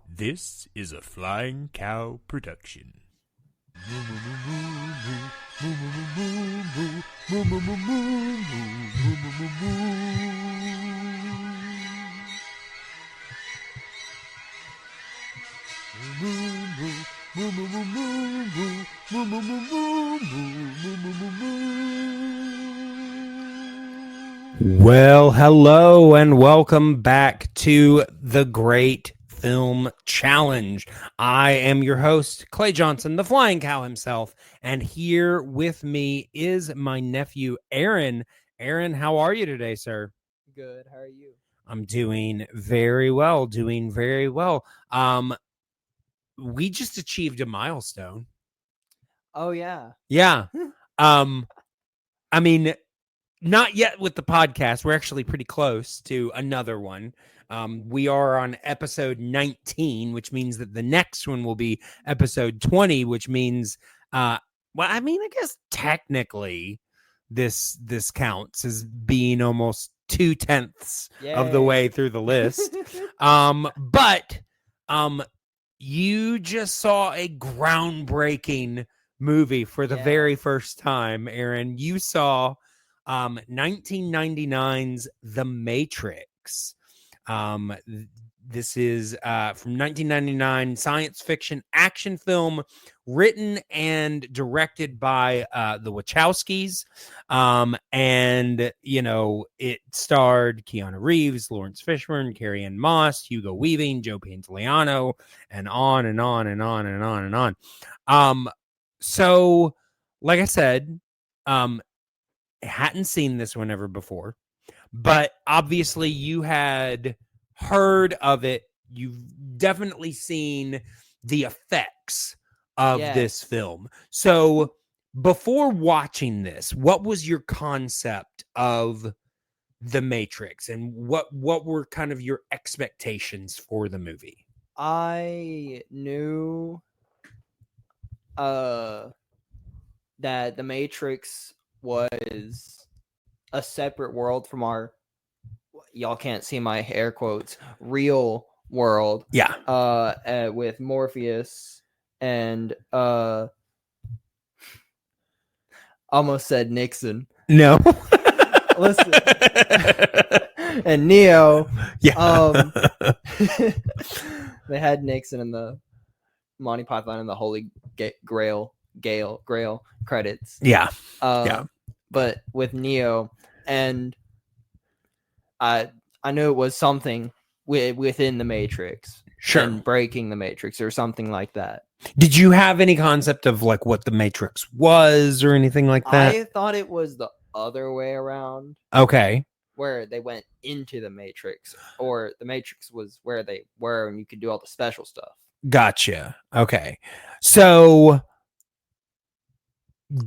This is a Flying Cow production. Well, hello and welcome back to the Great Film Challenge. I am your host, Clay Johnson, the Flying Cow himself, and here with me is my nephew, Aaron. Aaron, how are you today, sir? Good. How are you? I'm doing very well, we just achieved a milestone. Oh, yeah. Yeah. I mean, not yet with the podcast. We're actually pretty close to another one. We are on episode 19, which means that the next one will be episode 20, which means, I guess technically this counts as being almost 2/10 of the way through the list. But you just saw a groundbreaking movie for the very first time, Aaron. You saw 1999's The Matrix. This is from 1999 science fiction action film written and directed by the Wachowskis. And, you know, it starred Keanu Reeves, Lawrence Fishburne, Carrie-Anne Moss, Hugo Weaving, Joe Pantoliano, and on and on and on and on and on. So, like I said, hadn't seen this one ever before, but obviously you had heard of it. You've definitely seen the effects of this film. So before watching this, what was your concept of The Matrix, and what were kind of your expectations for the movie? I knew that The Matrix was a separate world from our, y'all can't see my air quotes, real world. Yeah. With Morpheus and almost said Nixon. No. Listen. And Neo. Yeah. They had Nixon in the Monty Python and the Holy Grail credits. Yeah. But with Neo, and I knew it was something within the Matrix. Sure. And breaking the Matrix or something like that. Did you have any concept of like what the Matrix was or anything like that? I thought it was the other way around. Okay. Where they went into the Matrix, or the Matrix was where they were and you could do all the special stuff. Gotcha. Okay. So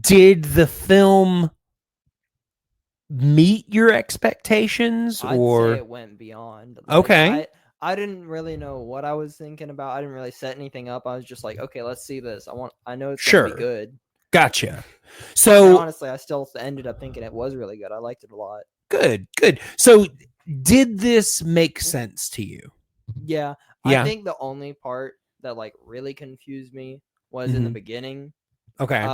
did the film meet your expectations, or I'd say it went beyond? Okay. I didn't really know what I was thinking about. I didn't really set anything up. I was just like, okay, let's see this. I know it's gonna be good. Gotcha. So and honestly, I still ended up thinking it was really good. I liked it a lot. Good. So did this make sense to you? Yeah. I think the only part that like really confused me was in the beginning. Okay.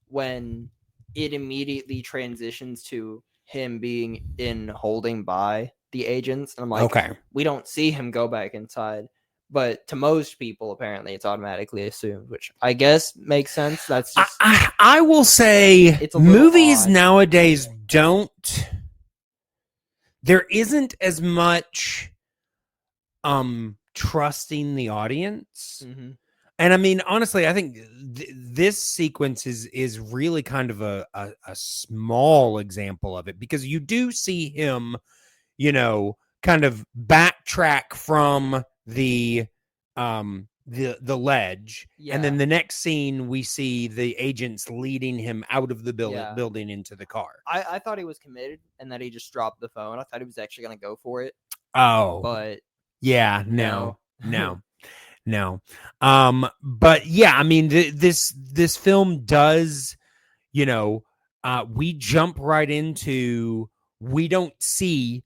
When it immediately transitions to him being in holding by the agents. And I'm like, okay, we don't see him go back inside. But to most people, apparently, it's automatically assumed, which I guess makes sense. That's just... I will say movies nowadays don't... There isn't as much trusting the audience. Mm-hmm. And I mean, honestly, I think this sequence is really kind of a small example of it, because you do see him, you know, kind of backtrack from the ledge, and then the next scene we see the agents leading him out of the building into the car. I thought he was committed and that he just dropped the phone. I thought he was actually going to go for it. Oh, but yeah, no. But yeah, I mean, this film does, you know, we jump right into, we don't see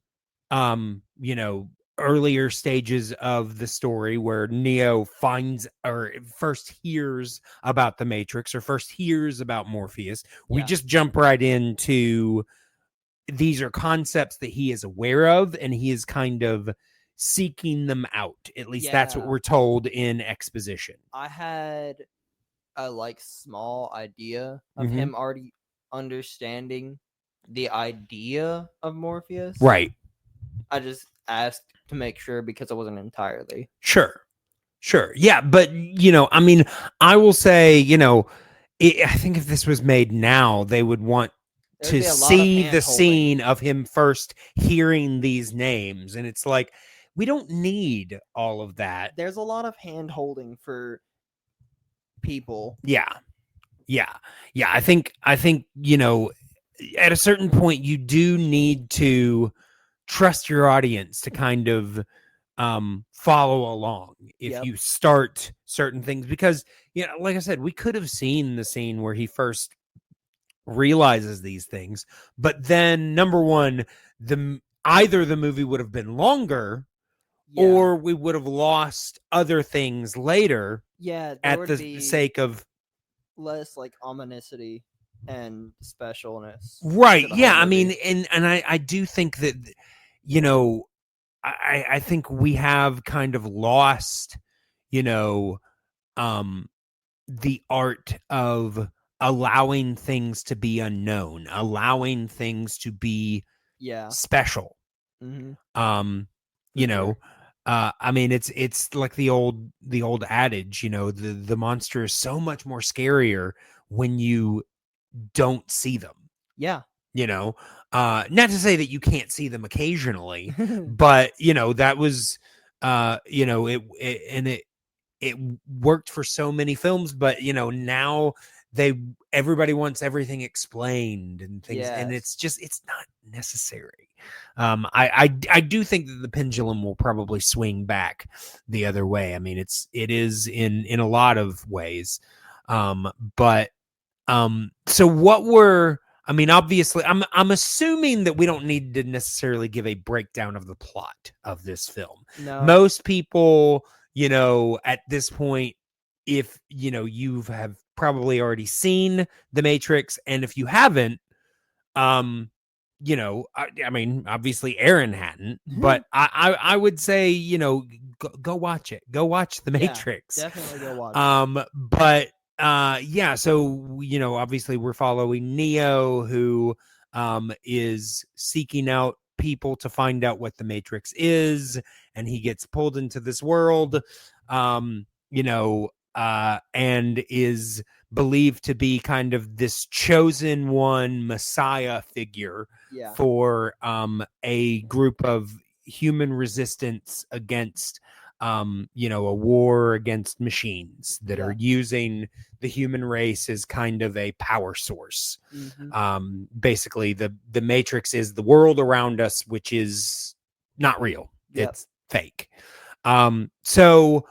you know, earlier stages of the story where Neo finds or first hears about the Matrix or first hears about Morpheus. We Yeah. just jump right into these are concepts that he is aware of and he is kind of seeking them out. At least that's what Yeah. we're told in exposition. I had a like small idea of Mhm. him already understanding the idea of Morpheus. Right. I just asked to make sure because I wasn't entirely. Sure. Yeah. But, you know, I mean, I will say, you know, I think if this was made now, they would want There'd to be a lot of see the hand-holding. scene of him first hearing these names. And it's like, we don't need all of that. There's a lot of hand holding for people. Yeah. I think, you know, at a certain point, you do need to trust your audience to kind of follow along if Yep. you start certain things, because, you know, like I said, we could have seen the scene where he first realizes these things, but then number one, either the movie would have been longer Yeah. or we would have lost other things later yeah, there at would the be sake of less like ominousity and specialness. right. to the Yeah, whole I mean, movie. and I do think that, you know, I think we have kind of lost, you know, the art of allowing things to be unknown, allowing things to be Yeah. special. hmm You For know, I mean, it's like the old adage, you know, the monster is so much more scarier when you don't see them. Yeah. You know, not to say that you can't see them occasionally, but you know, that was, you know, it worked for so many films, but you know, now everybody wants everything explained and things, and Yes. it's not necessary. I do think that the pendulum will probably swing back the other way. I mean, it is in a lot of ways. But so what were, I mean, obviously, I'm assuming that we don't need to necessarily give a breakdown of the plot of this film. No. Most people, you know, at this point, if you know, you have probably already seen The Matrix, and if you haven't, you know, I mean, obviously Aaron hadn't, but I would say, you know, go watch it. Go watch The Yeah, Matrix. definitely go watch it. But yeah, so you know, obviously we're following Neo, who is seeking out people to find out what the Matrix is, and he gets pulled into this world, you know, and is believed to be kind of this chosen one messiah figure Yeah. for a group of human resistance against you know, a war against machines that are using the human race as kind of a power source. Basically the Matrix is the world around us, which is not real. It's fake. So,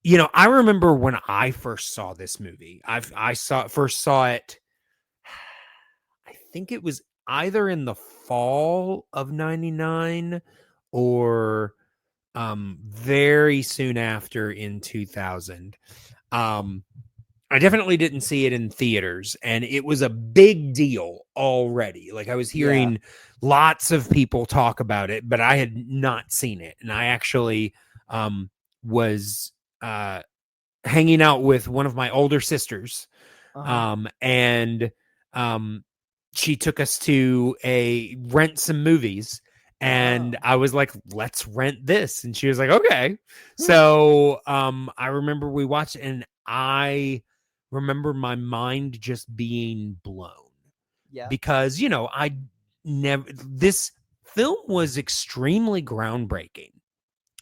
you know, I remember when I first saw this movie, I first saw it, I think it was either in the fall of 99 or very soon after in 2000. I definitely didn't see it in theaters, and it was a big deal already. Like I was hearing lots of people talk about it, but I had not seen it. And I actually was hanging out with one of my older sisters. And she took us to rent some movies. And I was like, let's rent this. And she was like, okay. So I remember we watched it, and I remember my mind just being blown. Because, you know, this film was extremely groundbreaking.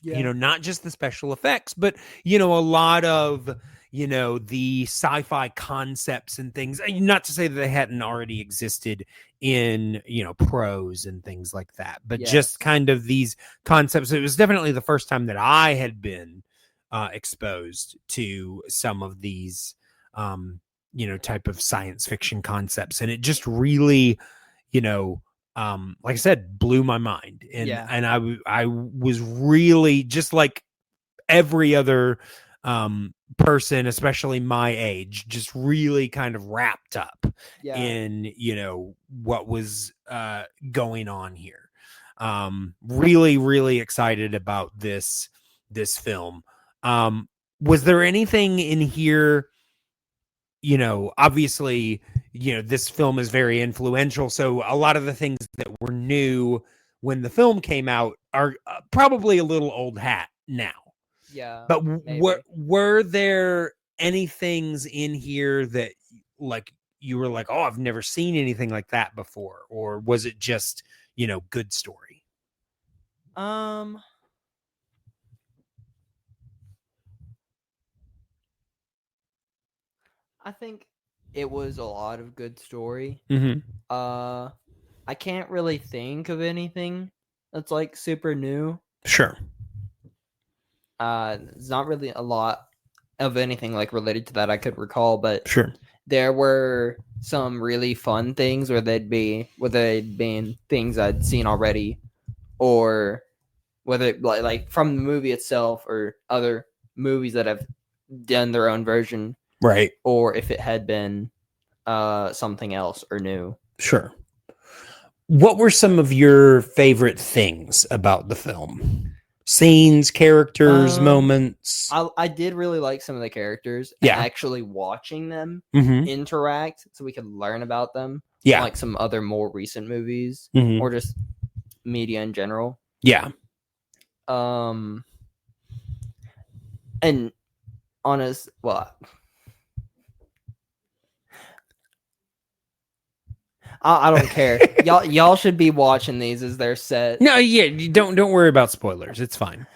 You know, not just the special effects, but, you know, a lot of, you know, the sci-fi concepts and things. Not to say that they hadn't already existed in, you know, prose and things like that, but just kind of these concepts. It was definitely the first time that I had been exposed to some of these, you know, type of science fiction concepts. And it just really, you know, like I said, blew my mind. And Yeah. and I was really, just like every other person, especially my age, just really kind of wrapped up Yeah. in, what was going on here. Really, really excited about this film. Was there anything in here, obviously, this film is very influential, so a lot of the things that were new when the film came out are probably a little old hat now. Yeah. But maybe. were there any things in here that, like, you were like, oh, I've never seen anything like that before? Or was it just, good story? I think it was a lot of good story. Mm-hmm. I can't really think of anything that's like super new. Sure. There's not really a lot of anything like related to that I could recall, but Sure. there were some really fun things where they'd been things I'd seen already, or whether like from the movie itself or other movies that have done their own version, Right. or if it had been something else or new. Sure. What were some of your favorite things about the film? Scenes, characters, moments? I did really like some of the characters. Yeah. And actually watching them Mm-hmm. interact so we could learn about them. Yeah. Like some other more recent movies Mhm. or just media in general. Yeah. And honest, well, I don't care. y'all should be watching these as they're set. No, yeah, you don't worry about spoilers. It's fine.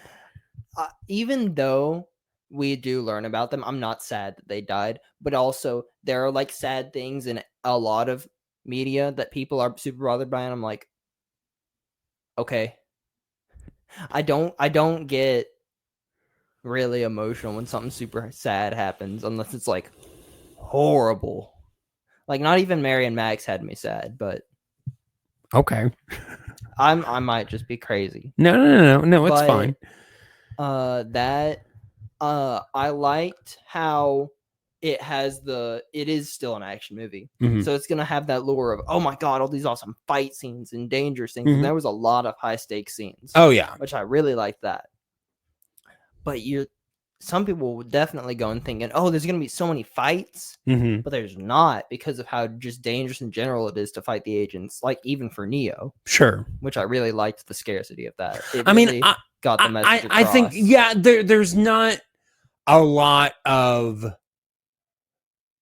Even though we do learn about them, I'm not sad that they died, but also there are like sad things in a lot of media that people are super bothered by, and I'm like, okay. I don't get really emotional when something super sad happens unless it's like horrible. Like not even Mary and Max had me sad, but Okay. I might just be crazy. No, it's But, fine. I liked how it is still an action movie. Mhm. So it's gonna have that lure of, oh my god, all these awesome fight scenes and dangerous things. Mhm. And there was a lot of high stakes scenes. Oh yeah. Which I really liked that. But some people would definitely go and thinking, oh, there's gonna be so many fights, Mm-hmm. but there's not, because of how just dangerous in general it is to fight the agents, like even for Neo, Sure. which I really liked the scarcity of that. It I mean, really got the message I think, across. yeah, there's not a lot of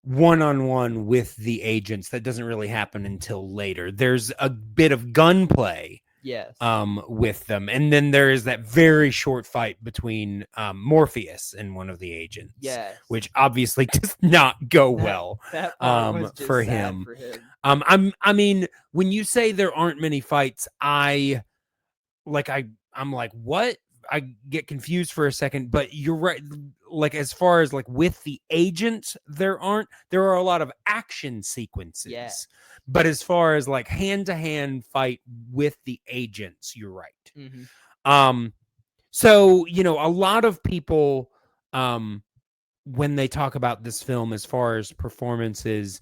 one-on-one with the agents. That doesn't really happen until later. There's a bit of gunplay Yes. with them, and then there is that very short fight between Morpheus and one of the agents. Yes. Which obviously does not go well That part was just for sad him. for him. I mean, when you say there aren't many fights, I'm like, what? I get confused for a second, but you're right. Like, as far as like with the agents, there are a lot of action sequences. Yeah. But as far as like hand-to-hand fight with the agents, you're right. Mm-hmm. So, a lot of people, when they talk about this film, as far as performances,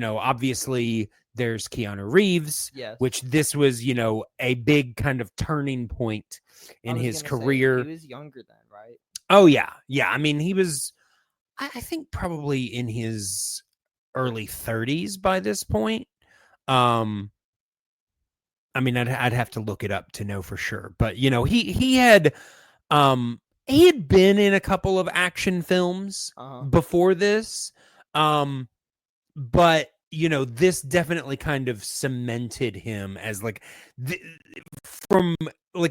obviously there's Keanu Reeves, Yes. which this was, a big kind of turning point in his career. He was younger then, right? Oh yeah. Yeah. I mean, he was, I think, probably in his early 30s by this point. I mean, I'd have to look it up to know for sure, but he had been in a couple of action films before this. But this definitely kind of cemented him as like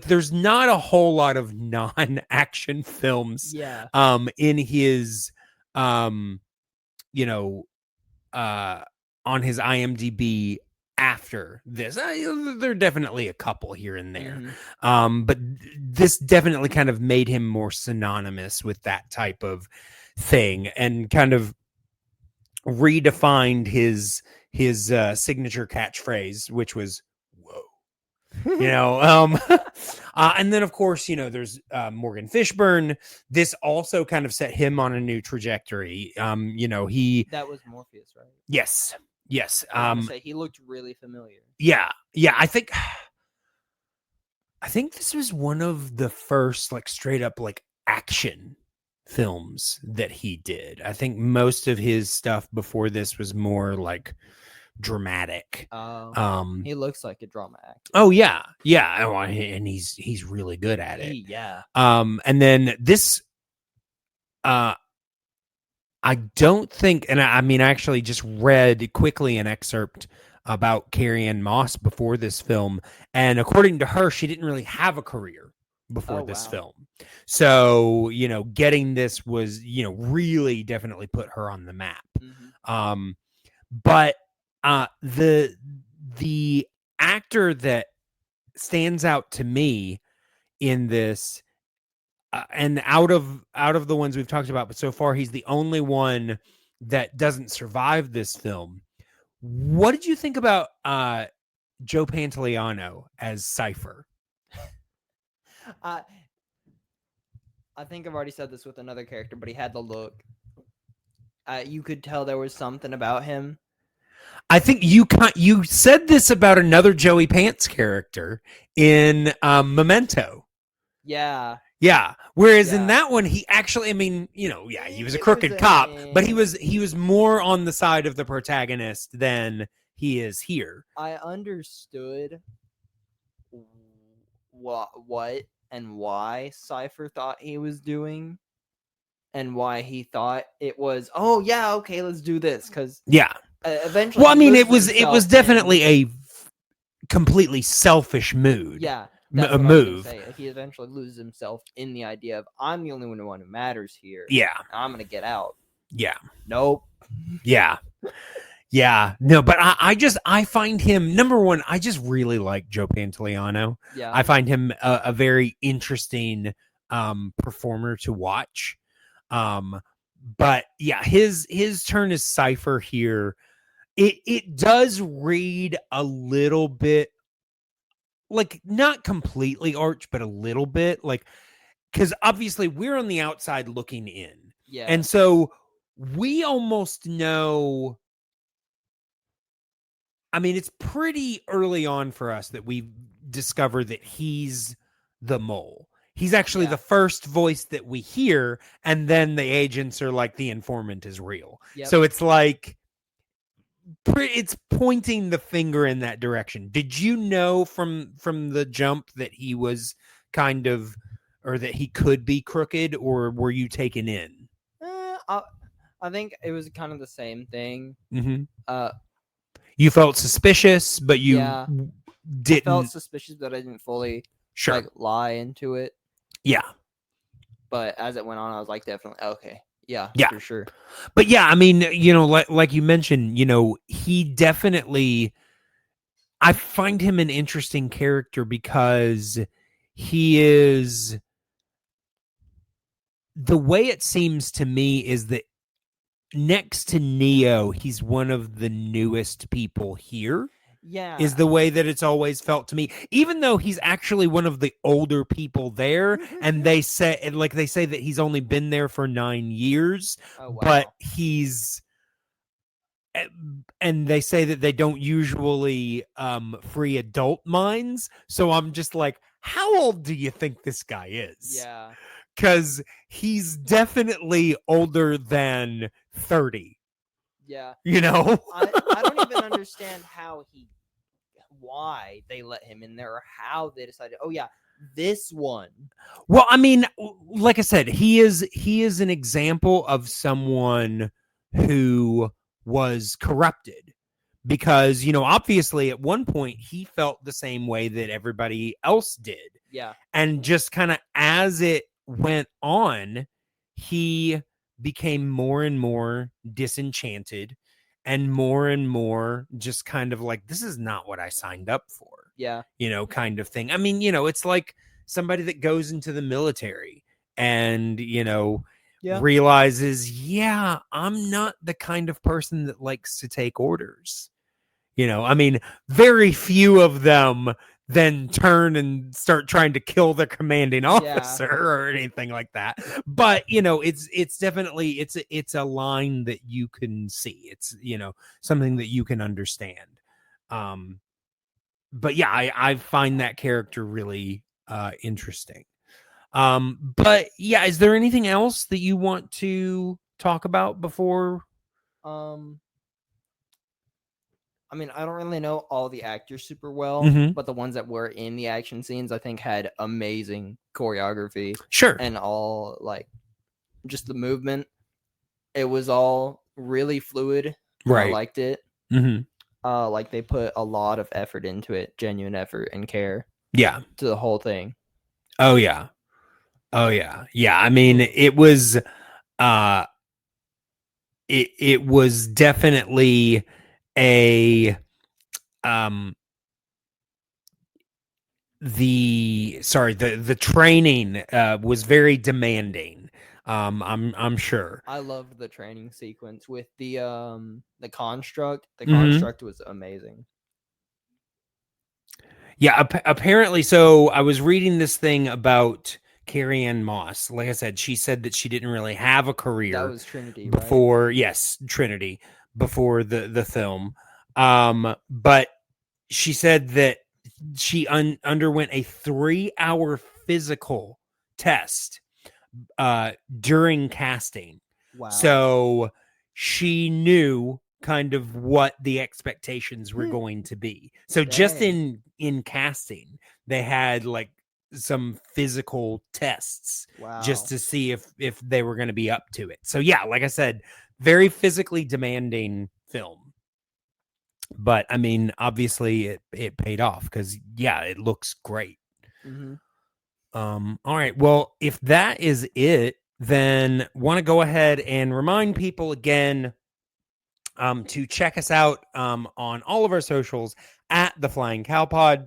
there's not a whole lot of non-action films in his on his IMDb after this. There are definitely a couple here and there. Mm-hmm. But this definitely kind of made him more synonymous with that type of thing, and kind of redefined his signature catchphrase, which was "Whoa." And then of course, there's Morgan Fishburne. This also kind of set him on a new trajectory. That was Morpheus, right? Yes. I was gonna say, he looked really familiar. Yeah. I think this was one of the first like straight up like action films that he did. I think most of his stuff before this was more like dramatic. He looks like a drama actor. Oh yeah. And he's really good at it. Yeah. And then this I don't think, and I mean, I actually just read quickly an excerpt about Carrie-Anne Moss before this film, and according to her, she didn't really have a career before this film. So, getting this was, really definitely put her on the map. Mm-hmm. But the actor that stands out to me in this, and out of the ones we've talked about, but so far he's the only one that doesn't survive this film. What did you think about Joe Pantoliano as Cypher? I think I've already said this with another character, but he had the look. You could tell there was something about him. I think you said this about another Joey Pants character in Memento. Yeah. Yeah. Whereas in that one, he actually, I mean, he was a crooked cop, but he was more on the side of the protagonist than he is here. I understood what and why Cypher thought he was doing, and why he thought it was, oh yeah, okay, let's do this, because eventually. Well, I mean, it was definitely a completely selfish mood. Yeah. A move. He eventually loses himself in the idea of, I'm the only one who matters here. Yeah. I'm gonna get out. Yeah. Nope. Yeah. Yeah. No, but I find him, number one, I just really like Joe Pantoliano. Yeah. I find him a very interesting performer to watch. But yeah, his turn as Cypher here, it does read a little bit like not completely arch, but a little bit, like, because obviously we're on the outside looking in. Yeah. And so we almost know. I mean, it's pretty early on for us that we discover that he's the mole. He's actually the first voice that we hear, and then the agents are like, the informant is real. Yep. So it's like, it's pointing the finger in that direction. Did you know from the jump that he was kind of, or that he could be crooked, or were you taken in? I think it was kind of the same thing. Mm-hmm. You felt suspicious, but you didn't. I felt suspicious, but I didn't fully lie into it. Yeah. But as it went on, I was like, definitely, okay. Yeah, for sure. But yeah, I mean, like you mentioned, he definitely, I find him an interesting character because he is, the way it seems to me is that next to Neo, he's one of the newest people here. Yeah. Is the way that it's always felt to me, even though he's actually one of the older people there. And they say that he's only been there for 9 years, but and they say that they don't usually free adult minds. So I'm just like, how old do you think this guy is? Yeah. Because he's definitely older than 30. Yeah. I don't even understand why they let him in there, or how they decided, oh yeah, this one. Well, I mean, like I said, he is an example of someone who was corrupted, because, obviously at one point he felt the same way that everybody else did. Yeah. And just kind of as it went on, he became more and more disenchanted and more just kind of like, this is not what I signed up for. Yeah. Kind of thing. I mean, it's like somebody that goes into the military and, realizes, I'm not the kind of person that likes to take orders. I mean, very few of them then turn and start trying to kill the commanding officer or anything like that. But it's definitely it's a line that you can see. It's something that you can understand. But yeah, I find that character really interesting. But yeah, is there anything else that you want to talk about before? I mean, I don't really know all the actors super well, but the ones that were in the action scenes, I think, had amazing choreography. Sure. And all, like, just the movement. It was all really fluid. Right. I liked it. Like, they put a lot of effort into it, genuine effort and care. Yeah. To the whole thing. Oh, yeah. Yeah. I mean, it was, it was definitely the training was very demanding. I'm sure. I loved the training sequence with the construct. The construct was amazing. Yeah, apparently. So I was reading this thing about Carrie-Anne Moss. Like I said, she said that she didn't really have a career. That was Trinity before, right? Yes, Trinity before the film. But she said that she underwent a 3-hour physical test during casting. Wow. So she knew kind of what the expectations were going to be. So just in casting, they had like some physical tests just to see if they were going to be up to it. So yeah, like I said, very physically demanding film. But I mean, obviously it paid off because yeah, it looks great. All right. Well, if that is it, then want to go ahead and remind people again to check us out on all of our socials at The Flying Cow Pod.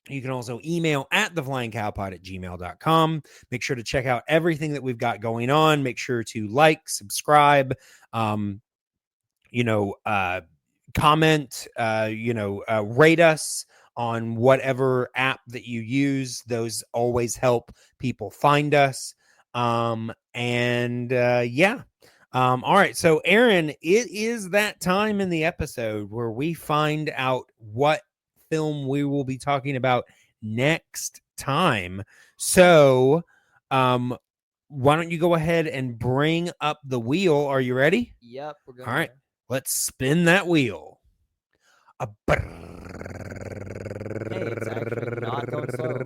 You can also email at theflyingcowpod@gmail.com. Make sure to check out everything that we've got going on. Make sure to like, subscribe, comment, rate us on whatever app that you use. Those always help people find us. All right. So, Aaron, it is that time in the episode where we find out what film we will be talking about next time. So, why don't you go ahead and bring up the wheel? Are you ready? Yep. We're good. All right. Let's spin that wheel. Hey, it's actually not going slow.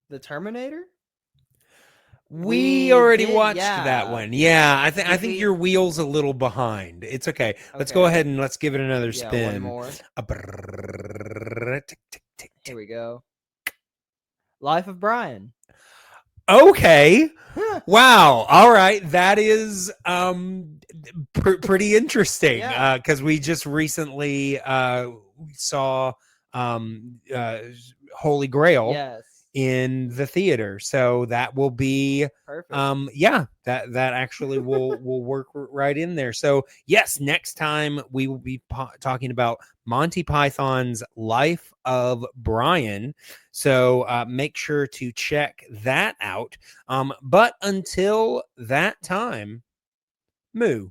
The Terminator? We already watched that one. Yeah, I think your wheel's a little behind. It's okay. Let's go ahead and let's give it another spin. One more. Here we go. Life of Brian. Okay. Wow. All right. That is pretty interesting because we just recently saw Holy Grail in the theater. So that will be perfect. That actually will work right in there. So yes, next time we will be talking about Monty Python's Life of Brian. So make sure to check that out. But until that time, moo.